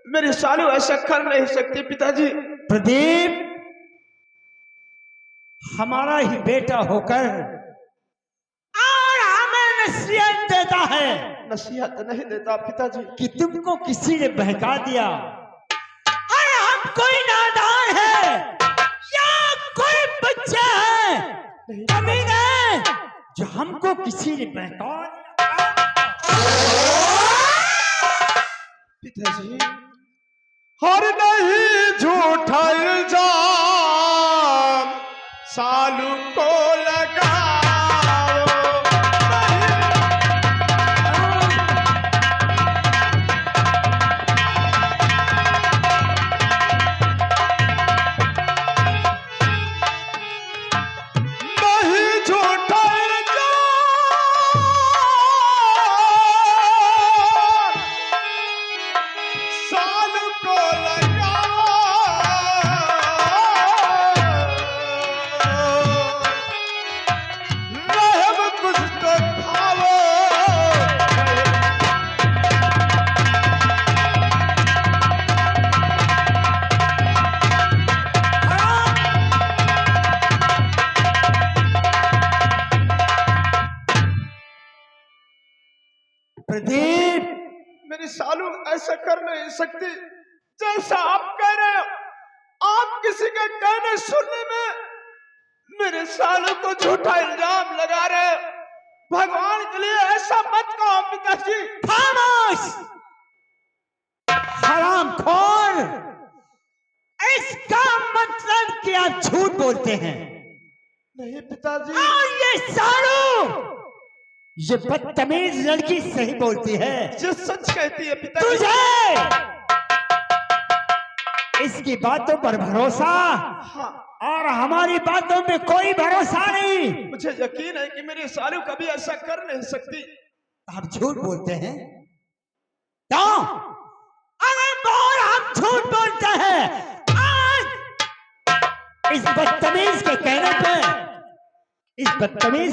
मेरे सालू ऐसा कर नहीं सकती पिताजी। प्रदीप, हमारा ही बेटा होकर और हमें नसीहत देता है। नसीहत नहीं देता पिताजी। कि तुमको किसी ने बहका दिया, अरे हम कोई नादान है या कोई बच्चा है अमीन है जो हमको किसी ने बहका पिताजी। हर नहीं झूठा इल्जाम सालू को लगाओ। नहीं झूठा इल्जाम सालू को लगाओ। रहम कुछ तो खाओ। प्रदीप, मेरी सालू ऐसा कर नहीं सकती जैसा आप कह रहे हो। आप किसी के कहने सुनने में मेरे सालू को झूठा इल्जाम लगा रहे हो। भगवान के लिए ऐसा मत कहो पिताजी। खामोश हरामखोर, इसका मतलब कि आप झूठ बोलते हैं। नहीं पिताजी। और ये सालू, ये बदतमीज लड़की सही बोलती है। जो सच कहती है पिताजी। तुझे इसकी बातों पर भरोसा हाँ, और हमारी बातों पे कोई भरोसा नहीं। मुझे यकीन है कि मेरी सालू कभी ऐसा कर नहीं सकती। आप झूठ बोलते हैं क्यों? अरे बोल, हम झूठ बोलते हैं। आज इस बदतमीज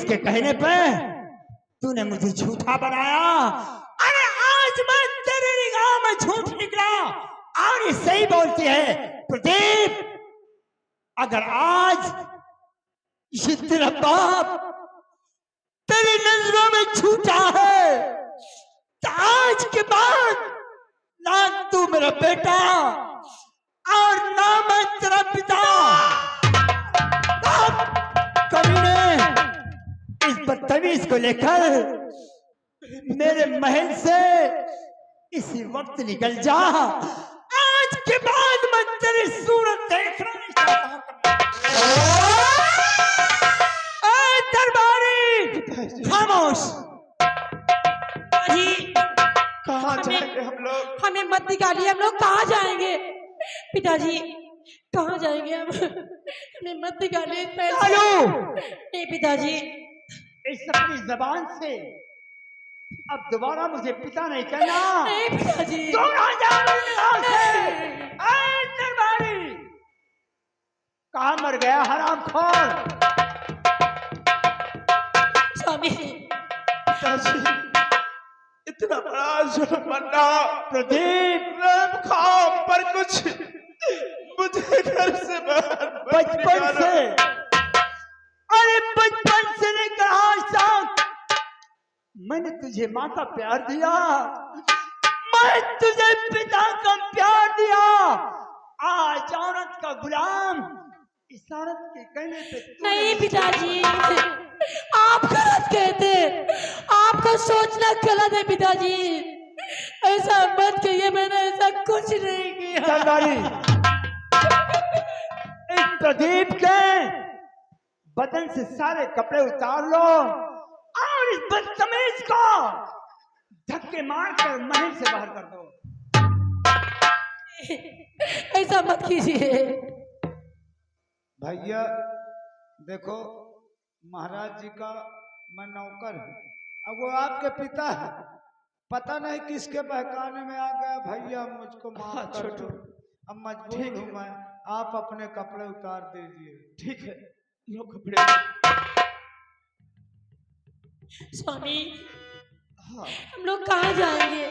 के कहने पे तूने मुझे झूठा बनाया। अरे आज मैं तेरी निगाह में झूठ निकला और ये सही बोलती है। प्रदीप, अगर आज ये तेरा बाप तेरी नजरों में झूठा है तो आज के बाद ना तू मेरा बेटा और ना मैं तेरा पिता। कमीने, इस बदतमीज को लेकर मेरे महल से इसी वक्त निकल जा। आज के बाद मैं तेरी सूरत देखना नहीं चाहता। दरबारी, खामोश। जी, कहाँ जाएंगे हम लोग? हमें मत निकालिए। हम लोग कहाँ जाएंगे पिताजी? कहाँ जाएंगे हम? हमें मत निकालिए। नहीं पिताजी। इस अपनी जबान से अब दोबारा मुझे पिता नहीं कहना। नहीं पिताजी। दरबारी, कहाँ मर गया हरामखोर? स्वामी, पिताजी, इतना बड़ा जुर्म मरना। प्रदीप, रब खाओ पर कुछ मुझे घर से बाहर मत बचपन निकालो। से, अरे बचपन से लेकर आज तक मैंने तुझे माँ का प्यार दिया, मैं तुझे पिता का प्यार दिया। आज औरत का गुलाम इस औरत के कहने पे नहीं पिताजी, आप गलत कहते। आपका सोचना गलत है पिताजी। ऐसा मत कहिए, मैंने ऐसा कुछ नहीं किया। दरबारी, इस प्रदीप के बदन से सारे कपड़े उतार लो और इस बदतमीज को धक्के मारकर महल से बाहर कर दो। ऐसा मत कीजिए भैया। देखो, महाराज जी का मैं नौकर हूँ, अब वो आपके पिता है। पता नहीं किसके बहकाने में आ गया। भैया मुझको माफ कर दो, अब मजबूर हूँ मैं। आप अपने कपड़े उतार दीजिए। ठीक है, लो कपड़े। स्वामी, हाँ, हम लोग कहाँ जाएंगे?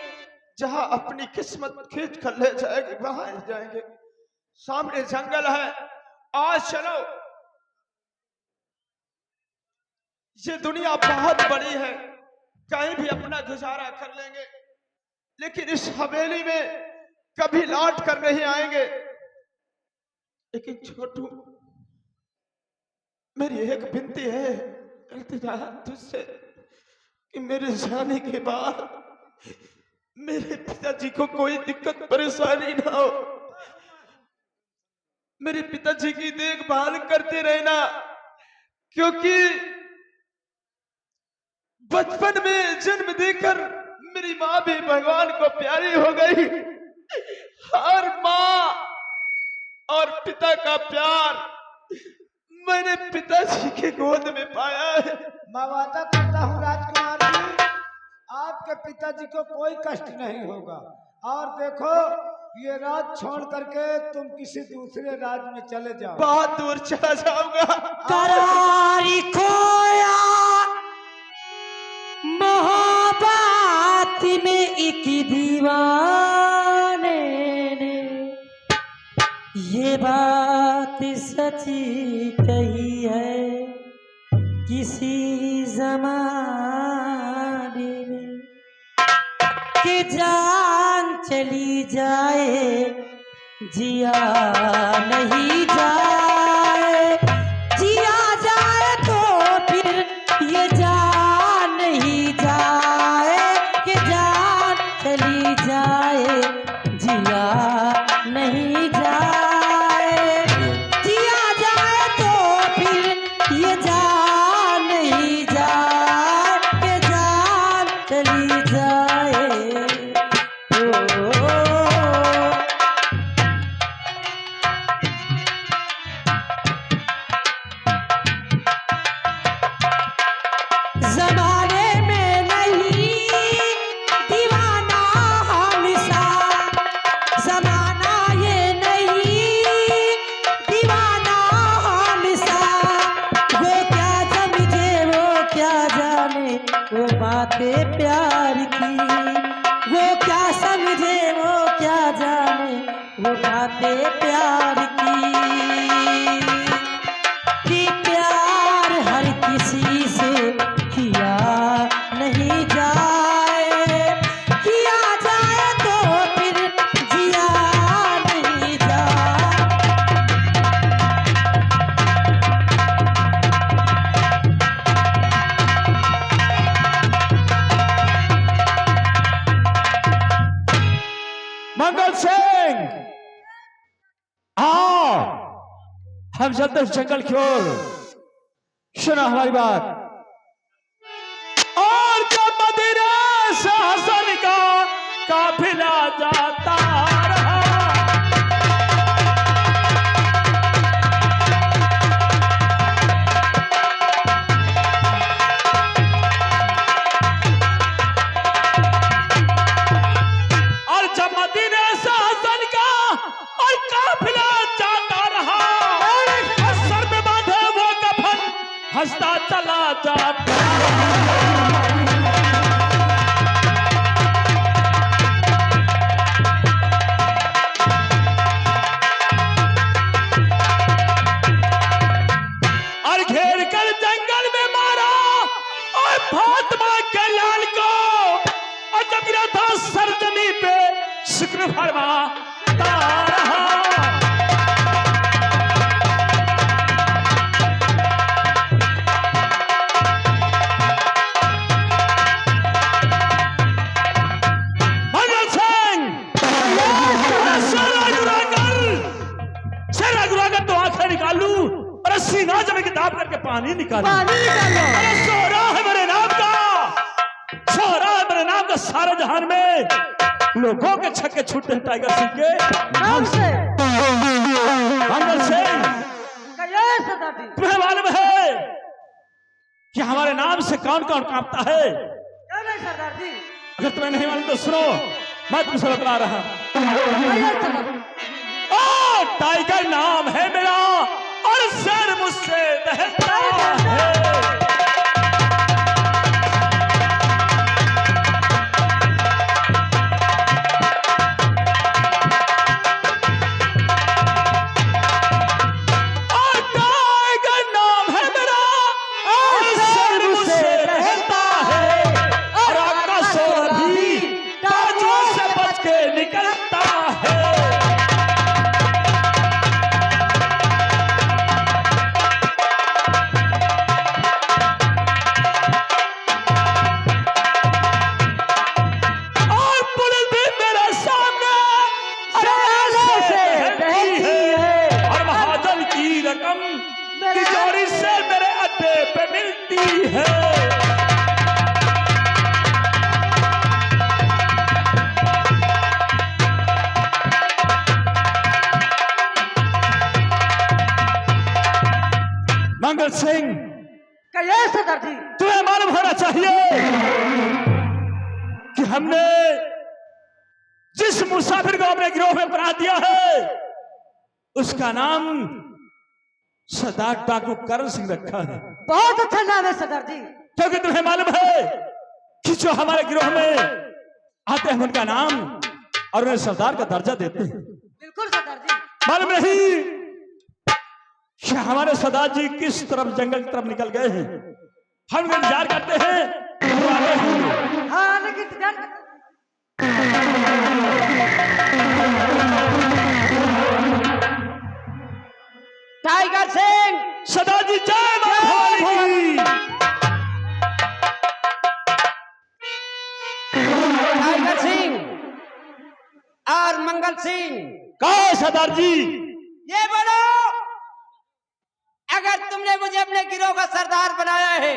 जहां अपनी किस्मत खींच कर ले जाएगी वहां ही जाएंगे। सामने जंगल है, आज चलो। ये दुनिया बहुत बड़ी है, कहीं भी अपना गुजारा कर लेंगे, लेकिन इस हवेली में कभी लौट कर नहीं आएंगे। लेकिन छोटू, मेरी एक विनती है, इल्तिजा है तुझसे कि मेरे जाने के बाद मेरे पिताजी को कोई दिक्कत परेशानी ना हो। मेरे पिताजी की देखभाल करते रहना, क्योंकि बचपन में जन्म देकर मेरी माँ भी भगवान को प्यारी हो गई। हर माँ और पिता का प्यार मैंने पिताजी के गोद में पाया है। मैं वादा करता हूँ राजकुमार जी, आपके पिताजी को कोई कष्ट नहीं होगा। और देखो, ये राज छोड़ करके तुम किसी दूसरे राज्य में चले जाओ। बहुत दूर चला जाऊंगा। करारी खोया मोहब्बत में एक दीवाने ने ये बात सच्ची कही है किसी जमाने में कि जान चली जाए जिया नहीं जाए, जिया जाए तो फिर ये जान नहीं जाए, कि जान चली जाए जिया नहीं जाए, जिया जाए तो फिर ये जान नहीं जाए, कि जान चली जाए। ज़माने में नहीं दीवाना हमेशा, ज़माना ये नहीं दीवाना हमेशा, वो क्या समझे वो क्या जाने वो बातें प्यार की, वो क्या समझे वो क्या जाने वो बातें प्यार की, कि प्यार हर किसी से किया नहीं जाए, किया जाए तो फिर जिया नहीं जाए। मंगल सिंह, आओ, हम चलते हैं जंगल की ओर। सुना हमारी बात। और जब मदीना से हसन का काफिला जाता रहा, और जब मदीना से हसन का और काफिला जाता रहा, सर में बांधे वो कफन हंसता चला जाता। और घेर कर जंगल में मारा और फातिमा के लाल को, और जब गिरा था सरजमी पे शुक्र फरमाता रहा। मंगल सिंह, शेर अगुराकर तो आंखें निकाल लूं और सीना जमे के दाब करके पानी निकालूं। अरे सोहरा है मेरे नाम का, सोहरा है मेरे नाम का, सारे जहान में लोगों के छक्के छूटते हैं टाइगर सिंह के नाम से। मंगल सिंह, तुम्हें मालूम है कि हमारे नाम से कौन कौन कांपता है? अगर तुम्हें नहीं मालूम तो सुनो, मैं तुमसे बता रहा हूं। टाइगर नाम है मेरा और शेर मुझसे बहता है। जी। तुम्हें मालूम होना चाहिए कि हमने जिस मुसाफिर को अपने गिरोह में बना दिया है उसका नाम सरदार डाकू करण सिंह रखा है। बहुत अच्छा नाम है सरदार जी। क्योंकि तुम्हें मालूम है कि जो हमारे गिरोह में आते हैं उनका नाम और उन्हें सरदार का दर्जा देते हैं। बिल्कुल सरदार जी। मालूम नहीं कि हमारे सरदार जी किस तरफ जंगल की तरफ निकल गए हैं। हम इंतजार करते हैं वो आते होंगे। हाँ लेकिन जान टाइगर सिंह। सरदार जी जय मां भवानी की। टाइगर सिंह और मंगल सिंह, कहा है सरदार जी? ये बोलो, अगर तुमने मुझे अपने गिरोह का सरदार बनाया है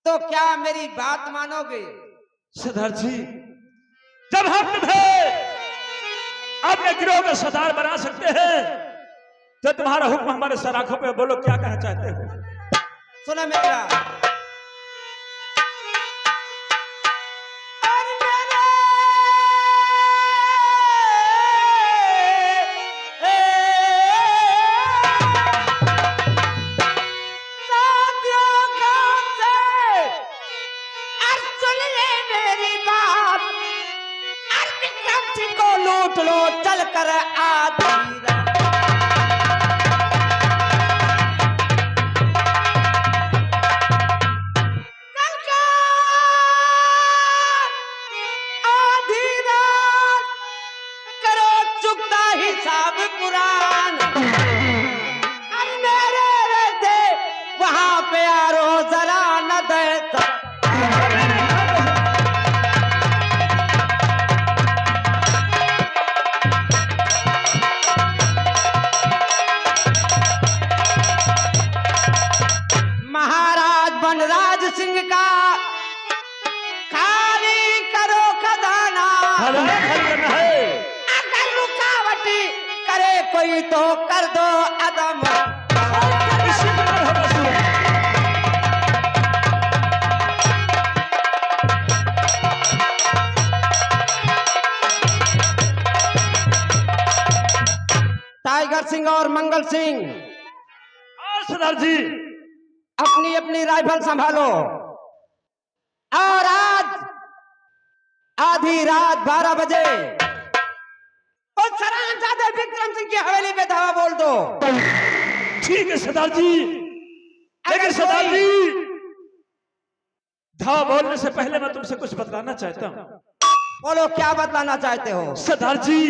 तो क्या मेरी बात मानोगे? सरदार जी, जब हम तुम्हें अपने गिरोह का सरदार बना सकते हैं तो तुम्हारा हुक्म हमारे सर आंखों पे, बोलो क्या कहना चाहते हो? सुना मेरा। लूट लो चल कर आधी रात करो चुकता हिसाब पुरान। मेरे रहते वहां पे आरो जरा न देता। बनराज सिंह का खाली करो खजाना। अगर रुकावट करे कोई तो कर दो अदम। टाइगर सिंह और मंगल सिंह, सरदार जी अपनी अपनी राइफल संभालो और आज आधी रात 12 बजे उस सरांजादे विक्रम सिंह की हवेली पे धावा बोल दो। ठीक है सरदार जी। लेकिन सरदार जी, धावा बोलने से पहले मैं तुमसे कुछ बतलाना चाहता हूँ। बोलो क्या बतलाना चाहते हो? सरदार जी,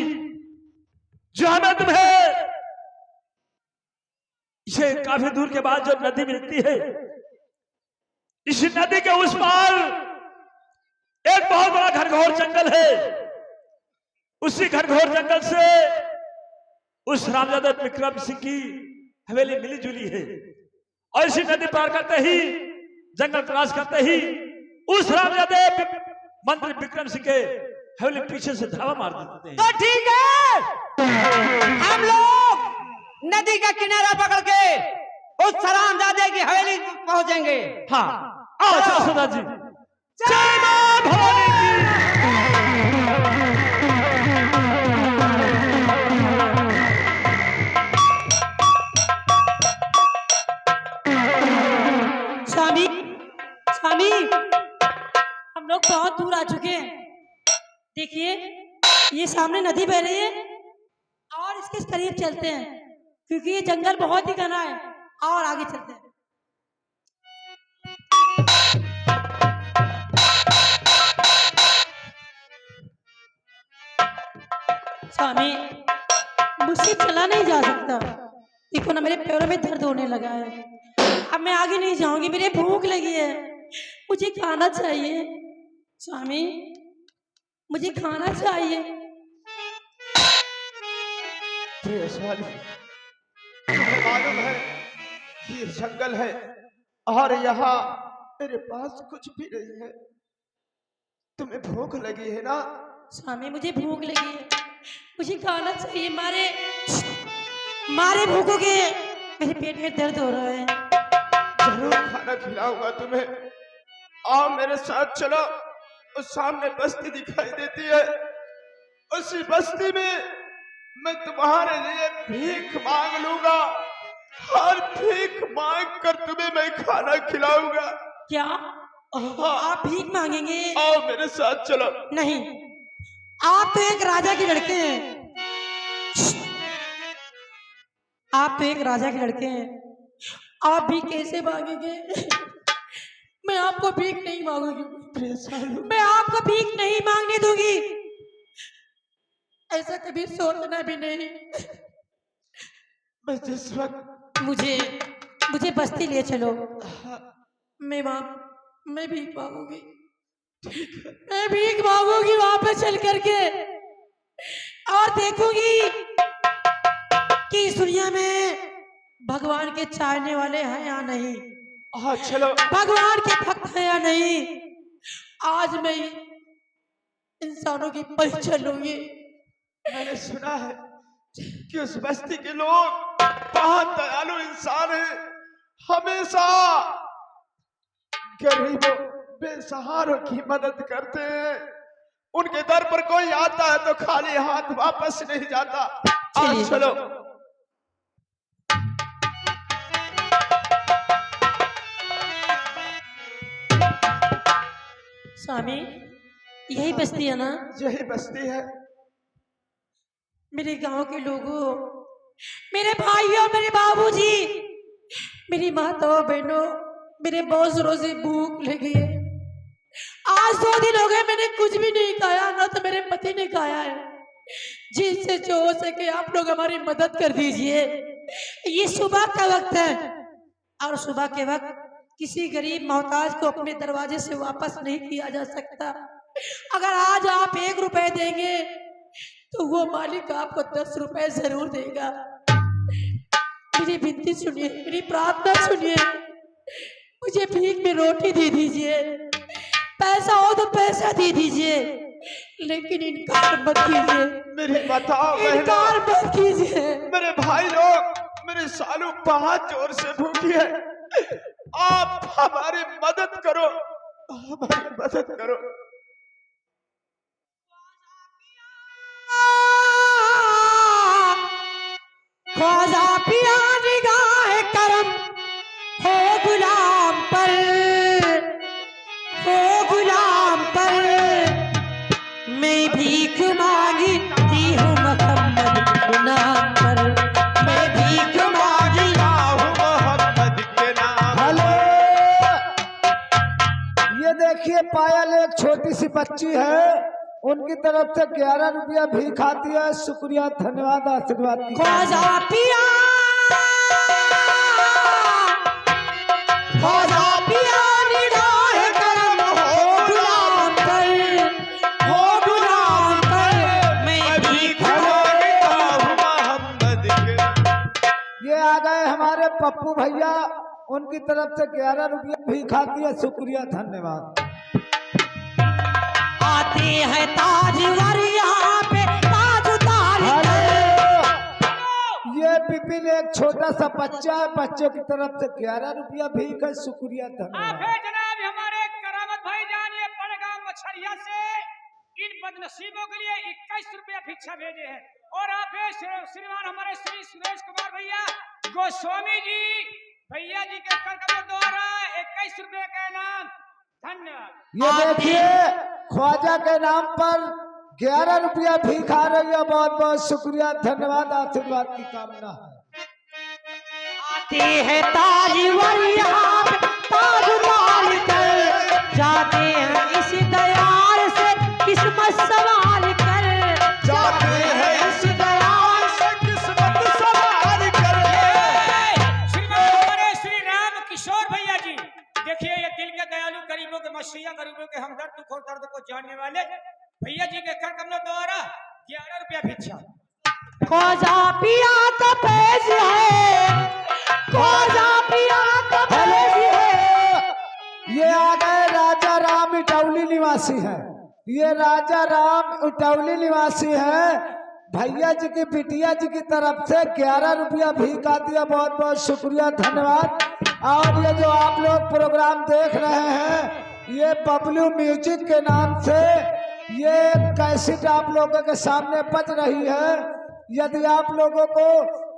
जो हमें तुम्हें ये काफी दूर के बाद जो नदी मिलती है, इस नदी के उस पार एक बहुत बड़ा घनघोर जंगल है। उसी घनघोर जंगल से उस रामजादा विक्रम सिंह की हवेली मिली जुली है। और इसी नदी पार करते ही, जंगल क्रॉस करते ही उस रामजादा मंत्री विक्रम सिंह के हवेली पीछे से धावा मार देते हैं। तो ठीक है, हम लोग नदी का किनारा पकड़ के उस सरामजादे की हवेली पहुंचेंगे। हाँ, आओ सरदार जी। जय मां भवानी की। स्वामी, स्वामी, हम लोग बहुत दूर आ चुके हैं। देखिए, ये सामने नदी बह रही है और इसके करीब चलते हैं क्योंकि ये जंगल बहुत ही घना है। और आगे चलते हैं। स्वामी, मुझसे चला नहीं जा सकता। देखो ना, मेरे पैरों में दर्द होने लगा है। अब मैं आगे नहीं जाऊंगी, मेरी भूख लगी है, मुझे खाना चाहिए। स्वामी, मुझे खाना चाहिए। मालूम है ये जंगल है और यहाँ मेरे पास कुछ भी नहीं है। तुम्हें भूख लगी है ना? स्वामी, मुझे भूख लगी है, मुझे खाना चाहिए। मारे भूखोगे, मेरे पेट में दर्द हो रहा है। जरूर खाना खिलाऊंगा तुम्हें। आओ मेरे साथ चलो, उस सामने बस्ती दिखाई देती है, उसी बस्ती में मैं तुम्हारे लिए भीख मांग लूंगा और भीख मांग कर तुम्हें मैं खाना खिलाऊंगा। क्या हाँ, आप भीख मांगेंगे? आओ मेरे साथ चलो। नहीं, आप तो एक राजा के लड़के हैं। आप तो एक राजा के लड़के हैं, आप भीख कैसे मांगेंगे? मैं आपको भीख नहीं मांगूंगी, मैं आपको भीख नहीं मांगने दूंगी। ऐसा कभी सोचना भी नहीं। मैं जिस वक्त मुझे बस्ती ले चलो, मैं भीख मांगूंगी, मैं भीख मांगूंगी वहां पे चल करके, और देखूंगी कि इस दुनिया में भगवान के चाहने वाले हैं या नहीं, हाँ चलो, भगवान के भक्त हैं या नहीं। आज मैं इंसानों की परीक्षा लूंगी। मैंने सुना है कि उस बस्ती के लोग बहुत दयालु इंसान हैं, हमेशा गरीबों बेसहारों की मदद करते हैं। उनके दर पर कोई आता है तो खाली हाथ वापस नहीं जाता। आज चलो। स्वामी, यही बस्ती है ना? यही बस्ती है। मेरे गांव के लोगों, मेरे भाइयों, मेरे बाबूजी, मेरी माताओं बहनों, मेरे बहुत जोरों से भूख लगी है। आज 2 दिन हो गए मैंने कुछ भी नहीं खाया, ना तो मेरे पति ने खाया है। जिनसे जो हो सके आप लोग हमारी मदद कर दीजिए। ये सुबह का वक्त है और सुबह के वक्त किसी गरीब मोहताज को अपने दरवाजे से वापस नहीं किया जा सकता। अगर आज आप 1 रुपए देंगे तो वो मालिक आपको 10 रुपए जरूर देगा। मेरी विनती सुनिए, मेरी प्रार्थना सुनिए, मुझे भीख में रोटी दे दीजिए, पैसा हो तो पैसा दे दीजिए, लेकिन इनकार मत कीजिए। मेरी बताओ इनकार मत कीजिए। मेरे भाई लोग, मेरे सालू बहुत जोर से भूखी है, आप हमारी मदद करो, हमारी मदद करो। ख्वाजा पिया निगाह करम हो गुलाम पर, हो गुलाम पर। मैं भीख मांगती हूँ मोहम्मद के नाम पर, मैं भीख मांगता हूँ मोहम्मद के नाम। हेलो, ये देखिए पायल एक छोटी सी बच्ची है, उनकी तरफ से 11 रुपया भीख आती है। शुक्रिया, धन्यवाद, आशीर्वाद। ख्वाजा पिया, ख्वाजा पिया निगाह करम हो गुलाम पर, हो गुलाम पर। मैं भीख मांगता हूँ मोहम्मद के। ये आ गए हमारे पप्पू भैया, उनकी तरफ से 11 रुपया भीख आती है। शुक्रिया, धन्यवाद। आते हैं ताजवर यहाँ पे ताज उतार ये पिपिन एक छोटा सा बच्चा है, बच्चे की तरफ से 11 रुपया भीख है। शुक्रिया, धन्यवाद। जनाब हमारे करामत भाईजान ये बड़गांव मछरिया से इन बदनसीबों के लिए 21 रुपया भिक्षा भेजे हैं। और आप श्रीमान हमारे श्री सुरेश कुमार भैया गोस्वामी जी भैया जी के कर द्वारा 21 रुपये का इनाम। धन्यवाद। ये देखिए ख्वाजा के नाम पर 11 रुपया भीख आ रही है। बहुत बहुत शुक्रिया, धन्यवाद, आशीर्वाद की कामना है। आते हैं ताजवर यहाँ पे ताज उतार कर, जाते हैं इस दयार से किस्मत सवाल कर, जाते हैं इस दयाल से किस्मत सवाल कर। श्रीमान हमारे श्री राम किशोर भैया जी देखिए, ये दिल के दयालु गरीबों के मसीहा, गरीबों के हमदर्द, दुख और दर्द को जानने वाले भैया जी के कर कमलों द्वारा 11 रुपया भिक्षा। ख्वाजा पिया का पेश है, ख्वाजा पिया का पेश है। ये आ गए राजा राम इटौली निवासी है। ये राजा राम इटौली निवासी है। भैया जी की बिटिया जी की तरफ से 11 रुपया भीख आती है। बहुत बहुत शुक्रिया, धन्यवाद, और ये जो आप लोग प्रोग्राम देख रहे हैं ये बबलू म्यूजिक के नाम से ये कैसेट आप लोगों के सामने बज रही है। यदि आप लोगों को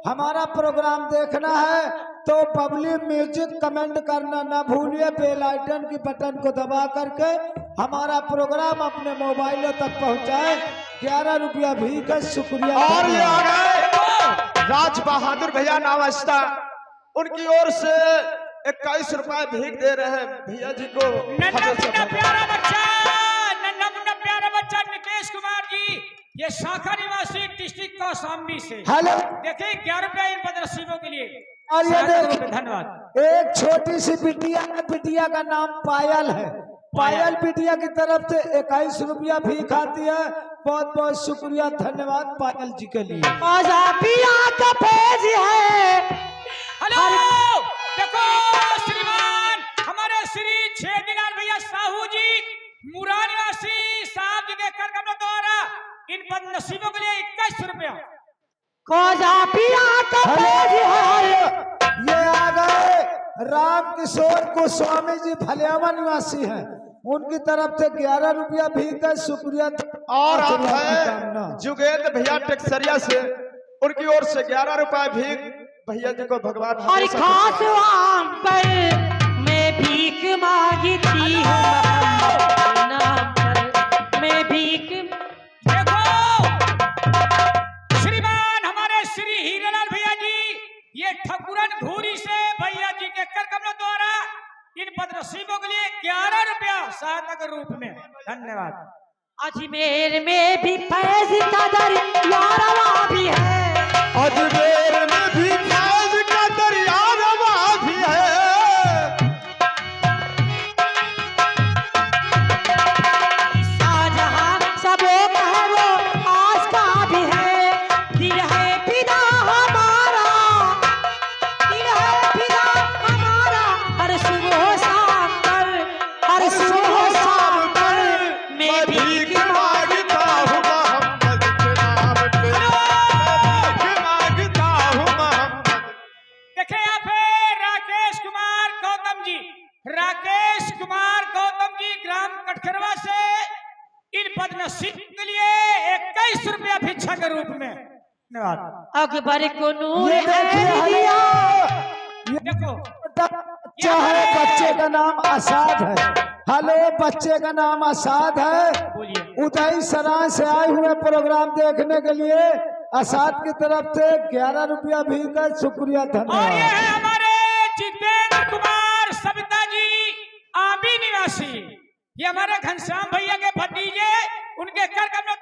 हमारा प्रोग्राम देखना है तो बबलू म्यूजिक कमेंट करना ना भूलिए। बेल आइकन की बटन को दबा करके हमारा प्रोग्राम अपने मोबाइलों तक पहुंचाए। 11 रुपया भी का शुक्रिया। और ये आ गए राज बहादुर भैया नावास्ता, उनकी ओर से 21 रुपए भीख दे रहे हैं भैया जी को। नन्ना मुन्ना प्यारा बच्चा निकेश कुमार जी, ये शाखा निवासी डिस्ट्रिक्ट कौशाम्बी से। हेलो, देखिए 11 रुपया इन बदनसीबों के लिए। और ये देखिए धन्यवाद। एक छोटी सी बिटिया है, बिटिया का नाम पायल है। पायल बिटिया की तरफ से 21 रुपया भी खाती है। बहुत बहुत शुक्रिया, धन्यवाद पायल जी के लिए। पिया का पेज है। हेलो, देखो श्रीमान हमारे श्री छेदीलाल भैया साहू जी मुरा निवासी साहब जी के कर द्वारा इन बदनसीबों के लिए 21 रुपया। पिया का पेज है। ये आ गए राम किशोर गोस्वामी जी भलियावा निवासी हैं, उनकी तरफ से 11 रुपया भी का शुक्रिया। और आप हैं जुगेंद्र भैया टेक्सरिया से, उनकी ओर से 11 रुपए भीख भैया जी को भगवान और खास आम पर मैं भीख मांगती हूँ, नाम पर मैं भीख। देखो श्रीमान हमारे श्री हीरेलाल भैया जी, ये ठकुरन घूरी से भैया जी के कर कमलों द्वारा इन बदनसीबों के लिए 11 रुपया सहायता के रूप में। धन्यवाद। अजमेर में भी फैज का दरिया भी है। अजमेर में भी फैज का दरिया रवा भी है। शाहजहां सबो का है वो आज का भी है। दिल है फिदा हमारा, दिल है फिदा हमारा। हर सुबह शाम पर, हर सुबह शाम पर मैं भीख मांगता हूँ मोहम्मद के नाम पे, भीख मांगता हूँ मोहम्मद। देखे यहाँ पे राकेश कुमार गौतम जी, राकेश कुमार गौतम जी ग्राम कटखरवा से इन बदनसीब के लिए 21 रुपया भिक्षा के रूप में। धन्यवाद। अकबर को नूर ये है देखिए दिया। ये देखो बच्चा है, बच्चे का नाम आसाद है। हेलो, बच्चे का नाम आसाद है। बोलिए। उदय सराय से आए हुए प्रोग्राम देखने के लिए आसाद की तरफ से 11 रुपया भी का शुक्रिया, और ये धन्यवाद। है हमारे जितेंद्र कुमार सविता जी आबी निवासी, ये हमारे घनश्याम भैया के भतीजे, उनके कर कमलों